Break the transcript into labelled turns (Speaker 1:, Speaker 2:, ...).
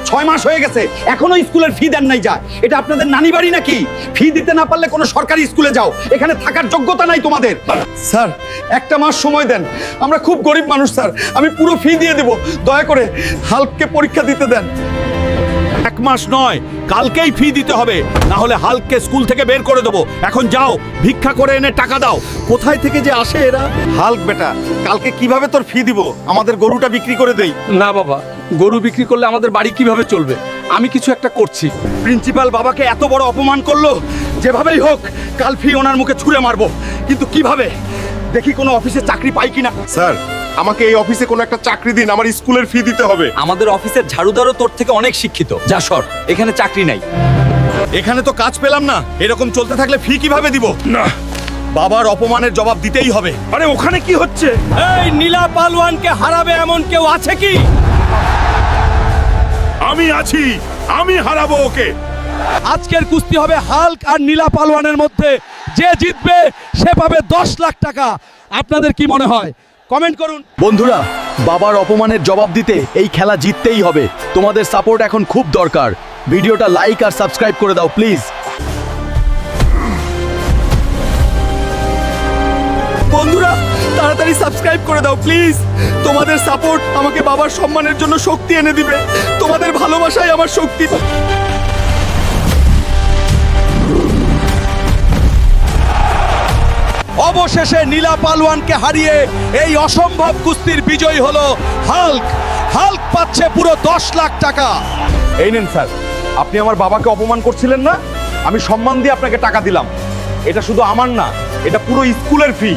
Speaker 1: 6 মাস হয়ে গেছে এখনো স্কুলের ফি দেন নাই। যায় এটা আপনাদের নানি বাড়ি নাকি? ফি দিতে না পারলে কোনো সরকারি স্কুলে যাও, এখানে থাকার যোগ্যতা নাই তোমাদের। স্যার একটা মাস সময় দেন, আমরা খুব গরিব মানুষ স্যার, আমি পুরো ফি দিয়ে দেব, দয়া করে হাল্ককে পরীক্ষা দিতে দেন।
Speaker 2: 1 মাস নয়, কালকেই ফি দিতে হবে, না হলে হাল্ককে স্কুল থেকে বের করে দেবো। এখন যাও, ভিক্ষা করে এনে টাকা দাও।
Speaker 1: কোথায় থেকে যে আসে এরা? হাল্ক বেটা, কালকে কিভাবে তোর ফি দিব? আমাদের গরুটা বিক্রি করে দেই।
Speaker 3: না বাবা, গরু বিক্রি করলে আমাদের বাড়ি কিভাবে চলবে? আমি কিছু একটা করছি।
Speaker 1: প্রিন্সিপাল বাবাকে এত বড় অপমান করলো, যেভাবেই হোক কাল ফি ওনার মুখে ছুঁড়ে মারবো, কিন্তু কিভাবে? দেখি কোনো অফিসে চাকরি পাই কিনা।
Speaker 4: স্যার, আমাকে এই অফিসে কোনো একটা চাকরি দিন, আমার স্কুলের ফি দিতে হবে।
Speaker 5: আমাদের অফিসের ঝাড়ুদারও তোর থেকে অনেক শিক্ষিত। যা সর, এখানে চাকরি নাই।
Speaker 2: এখানে তো কাজ পেলাম না, এরকম চলতে থাকলে ফি কিভাবে দিব? না, বাবার অপমানের জবাব দিতেই হবে।
Speaker 1: আরে ওখানে কি হচ্ছে?
Speaker 2: এই নীলা পালোয়ানকে হারাবে এমন কেউ আছে কি?
Speaker 4: আমি আছি, আমি হারাবো ওকে।
Speaker 2: আজকের কুস্তি হবে হাল্ক আর নীলা পালোয়ানের মধ্যে। যে জিতবে সে পাবে 10 লাখ টাকা। আপনাদের কি মনে হয়? কমেন্ট করুন।
Speaker 6: বন্ধুরা, বাবার অপমানের জবাব দিতে এই খেলা জিততেই হবে। তোমাদের সাপোর্ট এখন খুব দরকার। ভিডিওটা লাইক আর সাবস্ক্রাইব করে দাও প্লিজ।
Speaker 1: বন্ধুরা তাড়াতাড়ি সাবস্ক্রাইব করে দাও প্লিজ। তোমাদের সাপোর্ট আমাকে বাবার সম্মানের জন্য শক্তি এনে দিবে। তোমাদের ভালোবাসাই আমার শক্তি।
Speaker 2: অবশেষে নীলা পালোয়ানকে হারিয়ে এই অসম্ভব কুস্তির বিজয়ী হলো হাল্ক। হাল্ক পাচ্ছে পুরো 10 লাখ টাকা।
Speaker 1: এই নেন স্যার, আপনি আমার বাবাকে অপমান করছিলেন না, আমি সম্মান দিয়ে আপনাকে টাকা দিলাম। এটা শুধু আমার না, এটা পুরো স্কুলের ফি।